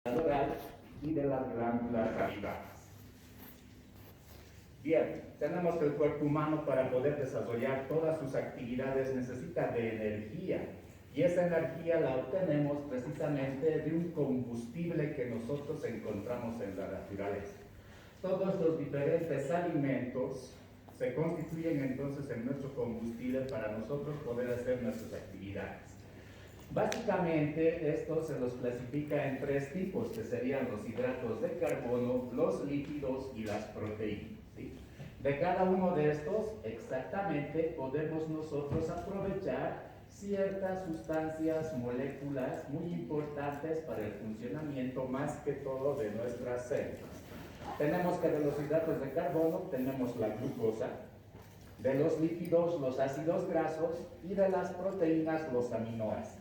oral y de las glándulas salivares. Bien, tenemos que el cuerpo humano para poder desarrollar todas sus actividades necesita de energía y esa energía la obtenemos precisamente de un combustible que nosotros encontramos en la naturaleza. Todos los diferentes alimentos se constituyen entonces en nuestro combustible para nosotros poder hacer nuestras actividades. Básicamente, esto se los clasifica en tres tipos, que serían los hidratos de carbono, los lípidos y las proteínas, ¿sí? De cada uno de estos, exactamente, podemos nosotros aprovechar ciertas sustancias, moléculas muy importantes para el funcionamiento más que todo de nuestras células. Tenemos que de los hidratos de carbono tenemos la glucosa, de los lípidos los ácidos grasos y de las proteínas los aminoácidos.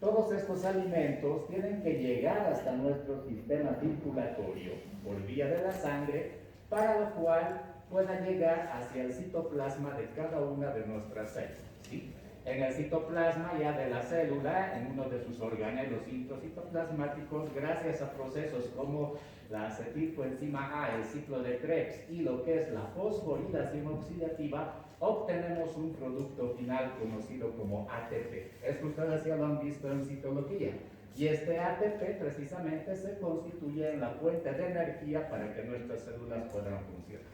Todos estos alimentos tienen que llegar hasta nuestro sistema circulatorio por vía de la sangre, para lo cual pueda llegar hacia el citoplasma de cada una de nuestras células, ¿sí? En el citoplasma ya de la célula, en uno de sus organelos intracitoplasmáticos, gracias a procesos como la acetilcoenzima A, el ciclo de Krebs y lo que es la fosforilación oxidativa, obtenemos un producto final conocido como ATP. Esto ustedes ya lo han visto en citología. Y este ATP precisamente se constituye en la fuente de energía para que nuestras células puedan funcionar.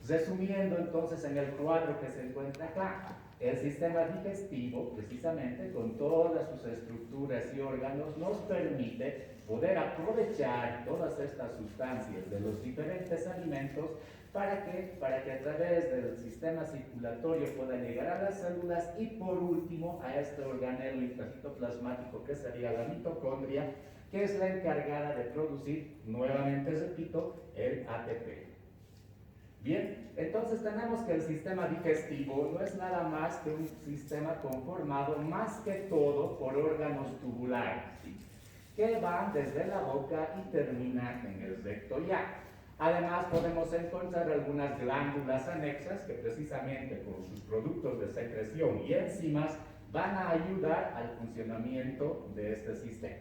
Resumiendo entonces en el cuadro que se encuentra acá, el sistema digestivo, precisamente con todas sus estructuras y órganos, nos permite poder aprovechar todas estas sustancias de los diferentes alimentos para que a través del sistema circulatorio puedan llegar a las células y por último a este organelo intracitoplasmático que sería la mitocondria, que es la encargada de producir, nuevamente repito, el ATP. Bien, entonces tenemos que el sistema digestivo no es nada más que un sistema conformado más que todo por órganos tubulares, ¿sí? Que van desde la boca y terminan en el recto ya. Además podemos encontrar algunas glándulas anexas que precisamente por sus productos de secreción y enzimas van a ayudar al funcionamiento de este sistema.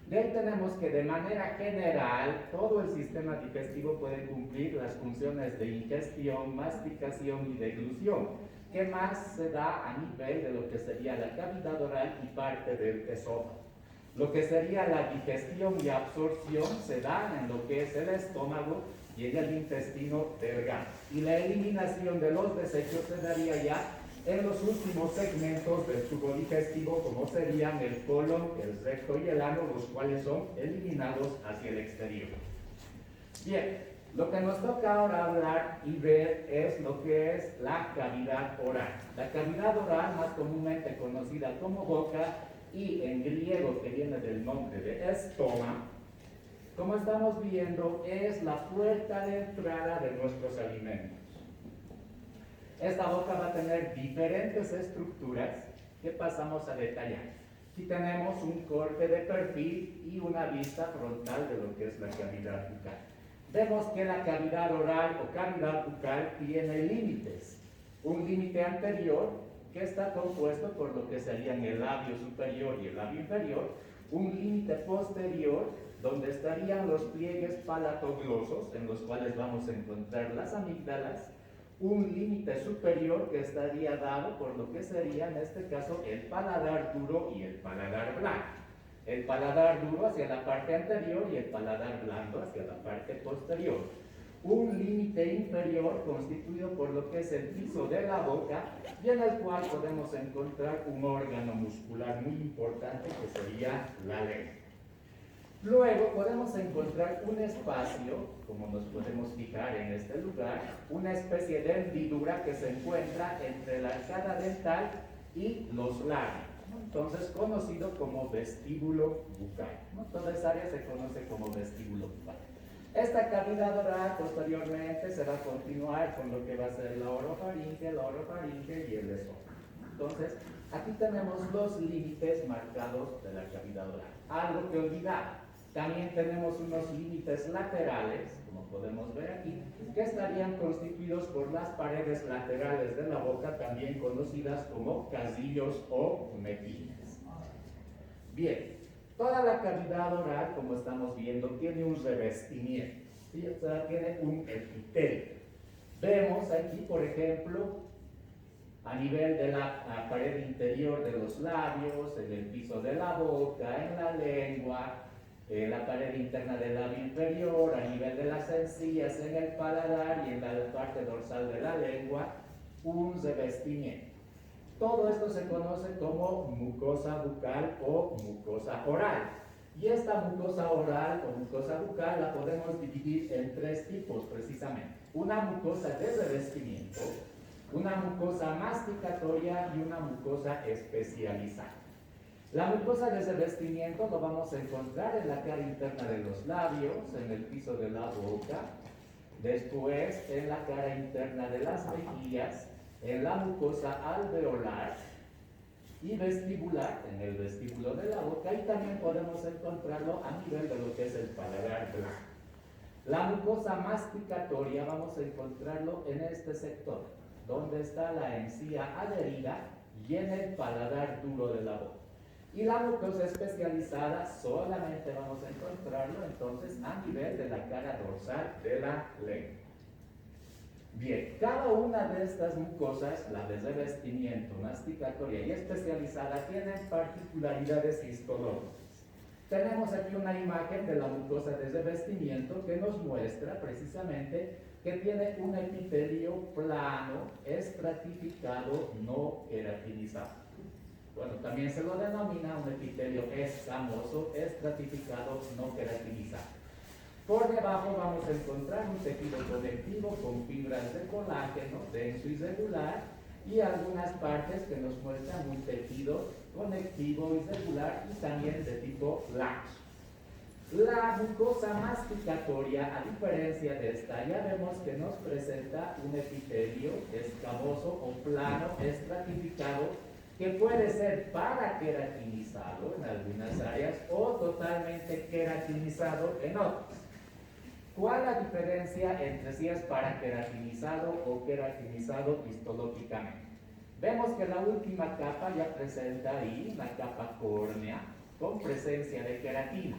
De ahí tenemos que de manera general todo el sistema digestivo puede cumplir las funciones de ingestión, masticación y deglución, que más se da a nivel de lo que sería la cavidad oral y parte del esófago. Lo que sería la digestión y absorción se da en lo que es el estómago y en el intestino delgado. Y la eliminación de los desechos se daría ya en los últimos segmentos del tubo digestivo, como serían el colon, el recto y el ano, los cuales son eliminados hacia el exterior. Bien, lo que nos toca ahora hablar y ver es lo que es la cavidad oral. La cavidad oral, más comúnmente conocida como boca, y en griego que viene del nombre de estoma, como estamos viendo, es la puerta de entrada de nuestros alimentos. Esta boca va a tener diferentes estructuras que pasamos a detallar. Aquí tenemos un corte de perfil y una vista frontal de lo que es la cavidad bucal. Vemos que la cavidad oral o cavidad bucal tiene límites. Un límite anterior que está compuesto por lo que serían el labio superior y el labio inferior, un límite posterior donde estarían los pliegues palatoglosos en los cuales vamos a encontrar las amígdalas, un límite superior que estaría dado por lo que sería en este caso el paladar duro y el paladar blando. El paladar duro hacia la parte anterior y el paladar blando hacia la parte posterior. Un límite inferior constituido por lo que es el piso de la boca y en el cual podemos encontrar un órgano muscular muy importante que sería la lengua. Luego podemos encontrar un espacio, como nos podemos fijar en este lugar, una especie de hendidura que se encuentra entre la arcada dental y los labios, ¿no? Entonces conocido como vestíbulo bucal, ¿no? Toda esa área se conoce como vestíbulo bucal. Esta cavidad oral posteriormente se va a continuar con lo que va a ser la orofaringe y el esófago. Entonces, aquí tenemos los límites marcados de la cavidad oral. Algo que olvidar. También tenemos unos límites laterales, como podemos ver aquí, que estarían constituidos por las paredes laterales de la boca, también conocidas como casillos o mejillas. Bien, Toda la cavidad oral, como estamos viendo, tiene un revestimiento, ¿sí? O sea, tiene un epitelio. Vemos aquí, por ejemplo, a nivel de la pared interior de los labios, en el piso de la boca, en la lengua, en la pared interna del labio inferior, a nivel de las encías, en el paladar y en la parte dorsal de la lengua, un revestimiento. Todo esto se conoce como mucosa bucal o mucosa oral. Y esta mucosa oral o mucosa bucal la podemos dividir en tres tipos precisamente. Una mucosa de revestimiento, una mucosa masticatoria y una mucosa especializada. La mucosa de revestimiento lo vamos a encontrar en la cara interna de los labios, en el piso de la boca, después en la cara interna de las mejillas, en la mucosa alveolar y vestibular, en el vestíbulo de la boca, y también podemos encontrarlo a nivel de lo que es el paladar blanco. La mucosa masticatoria vamos a encontrarlo en este sector, donde está la encía adherida y en el paladar duro de la boca. Y la mucosa especializada solamente vamos a encontrarlo entonces a nivel de la cara dorsal de la lengua. Bien, cada una de estas mucosas, la de revestimiento, masticatoria y especializada, tienen particularidades histológicas. Tenemos aquí una imagen de la mucosa de revestimiento que nos muestra precisamente que tiene un epitelio plano, estratificado, no queratinizado. Bueno, también se lo denomina un epitelio escamoso, estratificado, no queratinizado. Por debajo vamos a encontrar un tejido conectivo con fibras de colágeno denso y regular y algunas partes que nos muestran un tejido conectivo y regular y también de tipo laxo. La mucosa masticatoria, a diferencia de esta, ya vemos que nos presenta un epitelio escamoso o plano estratificado que puede ser paraqueratinizado en algunas áreas o totalmente queratinizado en otras. ¿Cuál es la diferencia entre si es paraqueratinizado o queratinizado histológicamente? Vemos que la última capa ya presenta ahí la capa córnea con presencia de queratina.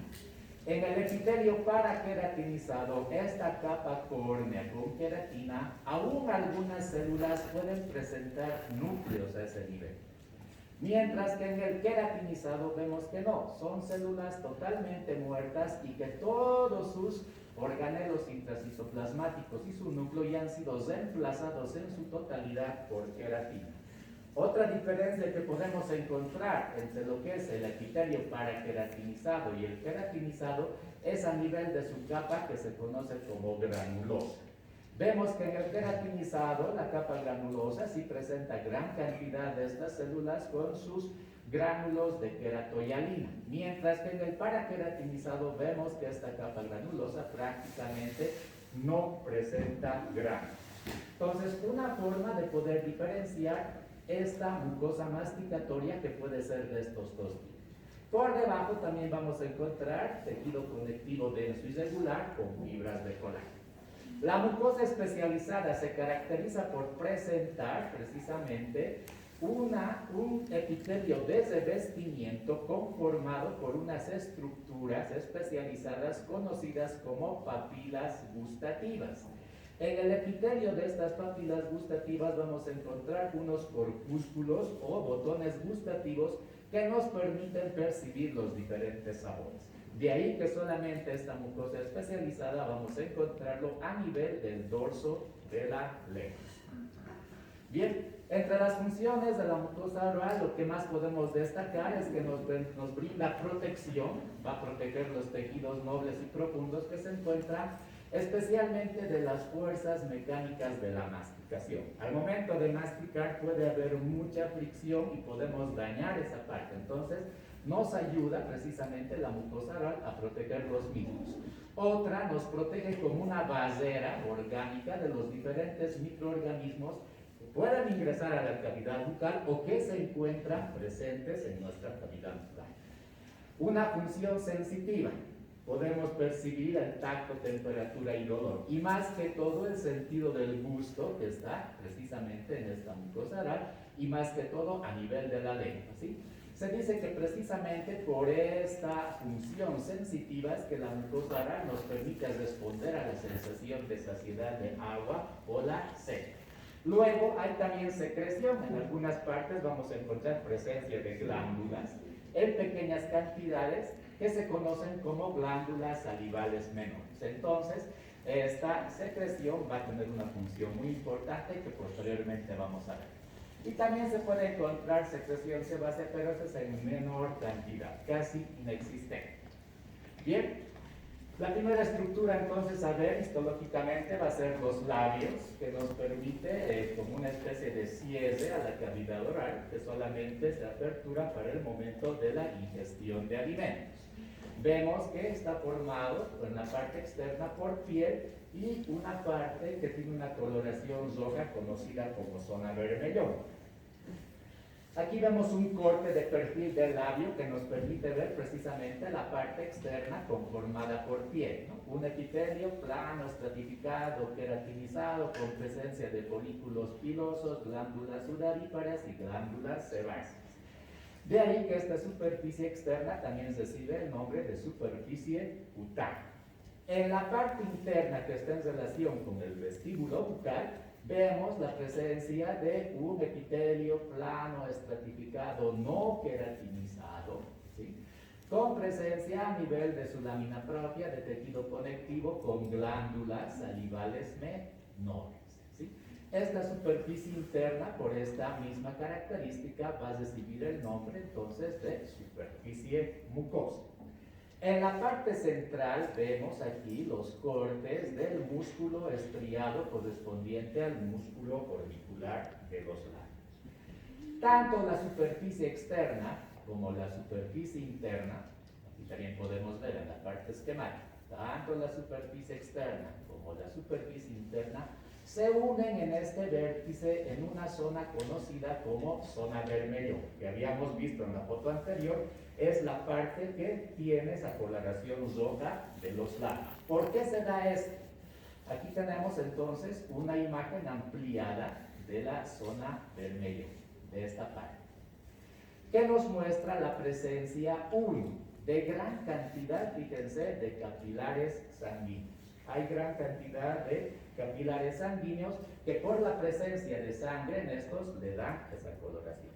En el epitelio paraqueratinizado, esta capa córnea con queratina, aún algunas células pueden presentar núcleos a ese nivel. Mientras que en el queratinizado vemos que no, son células totalmente muertas y que todos sus organelos intracitoplasmáticos y su núcleo ya han sido reemplazados en su totalidad por queratina. Otra diferencia que podemos encontrar entre lo que es el epitelio paraqueratinizado y el queratinizado es a nivel de su capa que se conoce como granulosa. Vemos que en el queratinizado la capa granulosa sí presenta gran cantidad de estas células con sus gránulos de queratoyalina, mientras que en el paraqueratinizado vemos que esta capa granulosa prácticamente no presenta gránulos. Entonces, una forma de poder diferenciar esta mucosa masticatoria que puede ser de estos dos tipos. Por debajo también vamos a encontrar tejido conectivo denso y regular con fibras de colágeno. La mucosa especializada se caracteriza por presentar precisamente un epitelio de revestimiento conformado por unas estructuras especializadas conocidas como papilas gustativas. En el epitelio de estas papilas gustativas vamos a encontrar unos corpúsculos o botones gustativos que nos permiten percibir los diferentes sabores. De ahí que solamente esta mucosa especializada vamos a encontrarlo a nivel del dorso de la lengua. Bien, entre las funciones de la mucosa oral, lo que más podemos destacar es que nos brinda protección, va a proteger los tejidos nobles y profundos que se encuentran especialmente de las fuerzas mecánicas de la masticación. Al momento de masticar puede haber mucha fricción y podemos dañar esa parte, entonces nos ayuda precisamente la mucosa oral a proteger los mismos. Otra nos protege como una barrera orgánica de los diferentes microorganismos que puedan ingresar a la cavidad bucal o que se encuentran presentes en nuestra cavidad bucal. Una función sensitiva. Podemos percibir el tacto, temperatura y dolor. Y más que todo el sentido del gusto que está precisamente en esta mucosa oral y más que todo a nivel de la lengua, ¿sí? Se dice que precisamente por esta función sensitiva es que la mucosa oral nos permite responder a la sensación de saciedad de agua o la sed. Luego hay también secreción. En algunas partes vamos a encontrar presencia de glándulas en pequeñas cantidades que se conocen como glándulas salivales menores. Entonces, esta secreción va a tener una función muy importante que posteriormente vamos a ver. Y también se puede encontrar secreción sebácea, pero esa es en menor cantidad, casi inexistente. Bien, la primera estructura entonces a ver histológicamente va a ser los labios, que nos permite como una especie de cierre a la cavidad oral, que solamente se apertura para el momento de la ingestión de alimentos. Vemos que está formado en la parte externa por piel y una parte que tiene una coloración roja conocida como zona vermellón. Aquí vemos un corte de perfil del labio que nos permite ver precisamente la parte externa conformada por piel, ¿no? Un epitelio plano, estratificado, queratinizado, con presencia de folículos pilosos, glándulas sudoríparas y glándulas sebáceas. De ahí que esta superficie externa también recibe el nombre de superficie cutánea. En la parte interna que está en relación con el vestíbulo bucal, vemos la presencia de un epitelio plano, estratificado, no queratinizado, ¿sí? Con presencia a nivel de su lámina propia de tejido conectivo con glándulas salivales menores, ¿sí? Esta superficie interna, por esta misma característica, va a recibir el nombre entonces de superficie mucosa. En la parte central vemos aquí los cortes del músculo estriado correspondiente al músculo orbicular de los labios. Tanto la superficie externa como la superficie interna, aquí también podemos ver en la parte esquemática, tanto la superficie externa como la superficie interna se unen en este vértice en una zona conocida como zona vermellón, que habíamos visto en la foto anterior, es la parte que tiene esa coloración roja de los labios. ¿Por qué se da esto? Aquí tenemos entonces una imagen ampliada de la zona vermellón, de esta parte, que nos muestra la presencia, de gran cantidad, fíjense, de capilares sanguíneos. Hay gran cantidad de capilares sanguíneos que por la presencia de sangre en estos le dan esa coloración.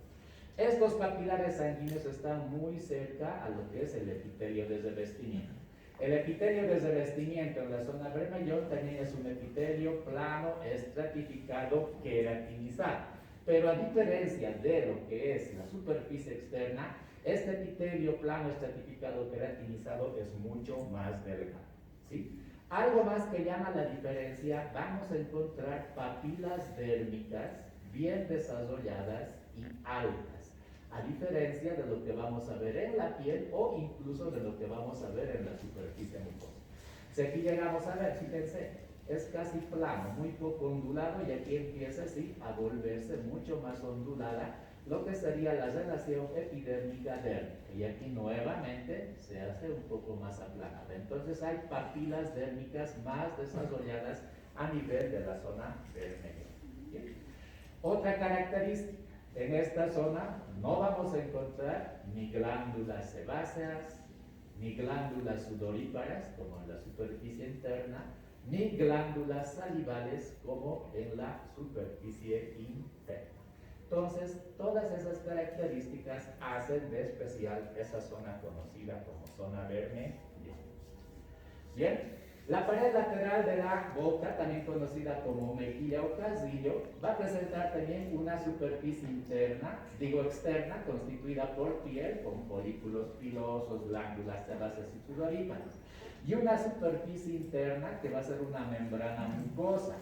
Estos capilares sanguíneos están muy cerca a lo que es el epitelio de revestimiento. El epitelio de revestimiento en la zona vermellón también es un epitelio plano, estratificado, queratinizado. Pero a diferencia de lo que es la superficie externa, este epitelio plano, estratificado, queratinizado es mucho más delgado, ¿sí? Algo más que llama la diferencia, vamos a encontrar papilas dérmicas bien desarrolladas y altas, a diferencia de lo que vamos a ver en la piel o incluso de lo que vamos a ver en la superficie mucosa. Si aquí llegamos a ver, fíjense, es casi plano, muy poco ondulado, y aquí empieza así a volverse mucho más ondulada, lo que sería la relación epidérmica-dérmica, y aquí nuevamente se hace un poco más aplanada. Entonces hay papilas dérmicas más desarrolladas a nivel de la zona vermellón. Otra característica, en esta zona no vamos a encontrar ni glándulas sebáceas, ni glándulas sudoríparas como en la superficie interna, ni glándulas salivales como en la superficie interna. Entonces, todas esas características hacen de especial esa zona conocida como zona vermellón. Bien, la pared lateral de la boca, también conocida como mejilla o casillo, va a presentar también una superficie externa, constituida por piel, con folículos pilosos, glándulas sebáceas y sudoríparas, y una superficie interna que va a ser una membrana mucosa.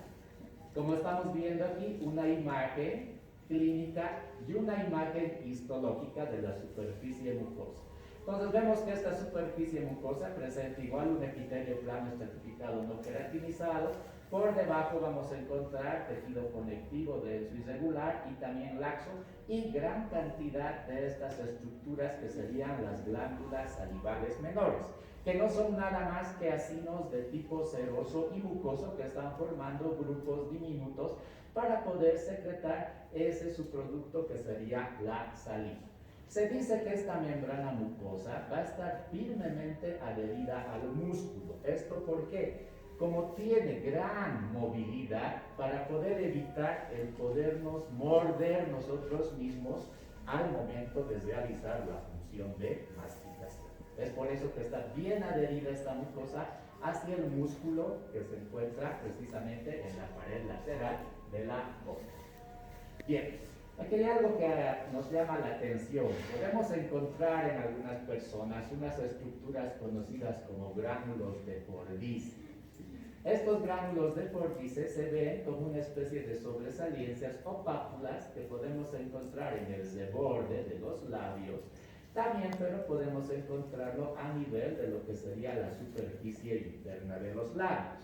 Como estamos viendo aquí, una imagen clínica y una imagen histológica de la superficie mucosa. Entonces vemos que esta superficie mucosa presenta igual un epitelio plano, estratificado, no queratinizado. Por debajo vamos a encontrar tejido conectivo denso y regular y también laxo, y gran cantidad de estas estructuras que serían las glándulas salivales menores, que no son nada más que acinos de tipo seroso y mucoso que están formando grupos diminutos para poder secretar ese subproducto que sería la saliva. Se dice que esta membrana mucosa va a estar firmemente adherida al músculo. ¿Esto por qué? Como tiene gran movilidad para poder evitar el podernos morder nosotros mismos al momento de realizar la función de masticación. Es por eso que está bien adherida esta mucosa hacia el músculo que se encuentra precisamente en la pared lateral de la boca. Bien, aquí hay algo que nos llama la atención. Podemos encontrar en algunas personas unas estructuras conocidas como gránulos de Fordyce. Estos gránulos de Fordyce se ven como una especie de sobresaliencias o pápulas que podemos encontrar en el reborde de los labios. También, pero podemos encontrarlo a nivel de lo que sería la superficie interna de los labios.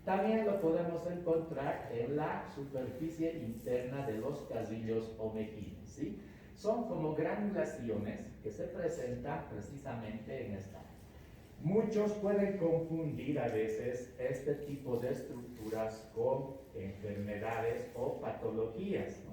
También lo podemos encontrar en la superficie interna de los carrillos o mejillas, ¿sí? Son como granulaciones que se presentan precisamente en esta. Muchos pueden confundir a veces este tipo de estructuras con enfermedades o patologías, ¿no?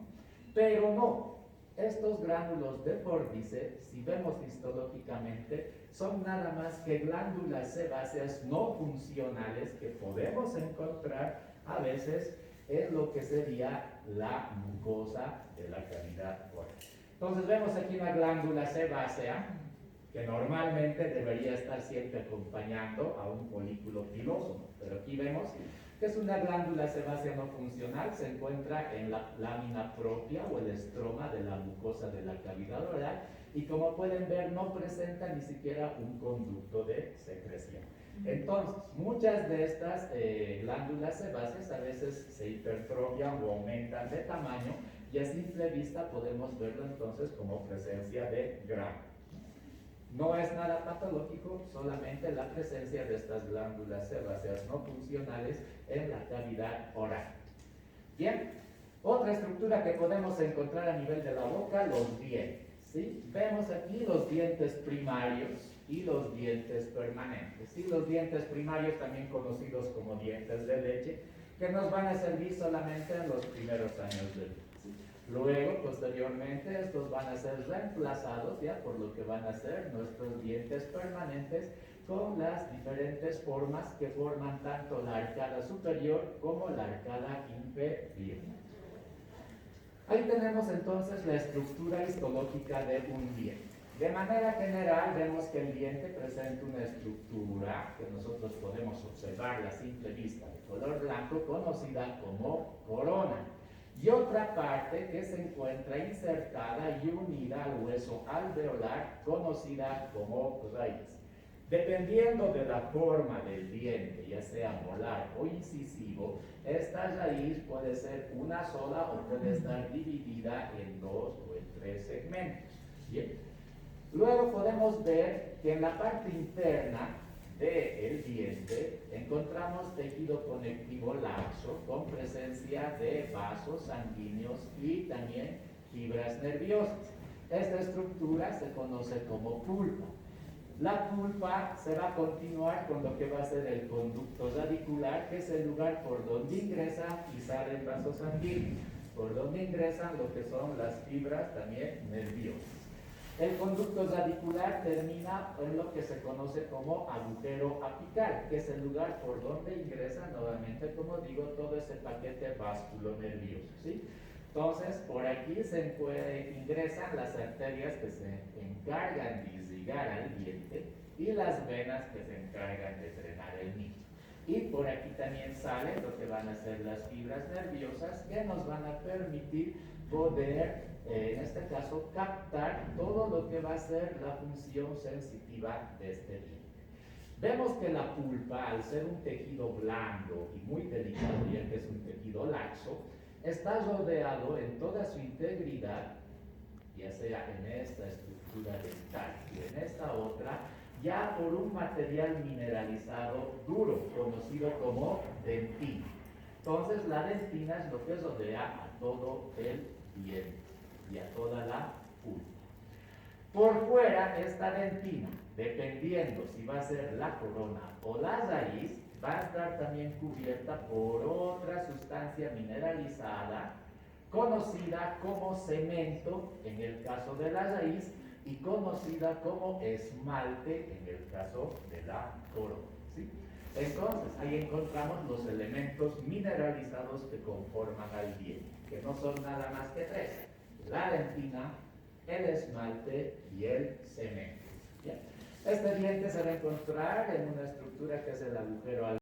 Pero no. Estos gránulos de Fordyce, si vemos histológicamente, son nada más que glándulas sebáceas no funcionales que podemos encontrar a veces en lo que sería la mucosa de la cavidad oral. Entonces vemos aquí una glándula sebácea que normalmente debería estar siempre acompañando a un folículo piloso, pero aquí vemos que es una glándula sebácea no funcional, se encuentra en la lámina propia o el estroma de la mucosa de la cavidad oral y como pueden ver no presenta ni siquiera un conducto de secreción. Entonces, muchas de estas glándulas sebáceas a veces se hipertrofian o aumentan de tamaño y a simple vista podemos verlo entonces como presencia de grano. No es nada patológico, solamente la presencia de estas glándulas sebáceas no funcionales en la cavidad oral. Bien, otra estructura que podemos encontrar a nivel de la boca, los dientes. ¿Sí? Vemos aquí los dientes primarios y los dientes permanentes. ¿Sí? Los dientes primarios, también conocidos como dientes de leche, que nos van a servir solamente en los primeros años de vida. ¿Sí? Luego, posteriormente, estos van a ser reemplazados ya por lo que van a ser nuestros dientes permanentes con las diferentes formas que forman tanto la arcada superior como la arcada inferior. Ahí tenemos entonces la estructura histológica de un diente. De manera general vemos que el diente presenta una estructura que nosotros podemos observar a simple vista de color blanco conocida como corona. Y otra parte que se encuentra insertada y unida al hueso alveolar conocida como raíz. Dependiendo de la forma del diente, ya sea molar o incisivo, esta raíz puede ser una sola o puede estar dividida en dos o en tres segmentos. Bien. Luego podemos ver que en la parte interna del diente encontramos tejido conectivo laxo con presencia de vasos sanguíneos y también fibras nerviosas. Esta estructura se conoce como pulpa. La pulpa se va a continuar con lo que va a ser el conducto radicular, que es el lugar por donde ingresan y salen vasos sanguíneos, por donde ingresan lo que son las fibras también nerviosas. El conducto radicular termina en lo que se conoce como agujero apical, que es el lugar por donde ingresa nuevamente, como digo, todo ese paquete vasculonervioso, ¿sí? Entonces, por aquí ingresan las arterias que se encargan de irrigar al diente y las venas que se encargan de drenar el mismo. Y por aquí también salen lo que van a ser las fibras nerviosas que nos van a permitir poder, en este caso, captar todo lo que va a ser la función sensitiva de este diente. Vemos que la pulpa, al ser un tejido blando y muy delicado, ya que es un tejido laxo, está rodeado en toda su integridad, ya sea en esta estructura dental y en esta otra, ya por un material mineralizado duro, conocido como dentina. Entonces la dentina es lo que rodea a todo el diente y a toda la pulpa. Por fuera, esta dentina, dependiendo si va a ser la corona o la raíz, va a estar también cubierta por otra sustancia mineralizada conocida como cemento en el caso de la raíz y conocida como esmalte en el caso de la corona, ¿sí? Entonces, ahí encontramos los elementos mineralizados que conforman al diente, que no son nada más que tres: la dentina, el esmalte y el cemento. Bien. Este diente se va a encontrar en una estructura que es el agujero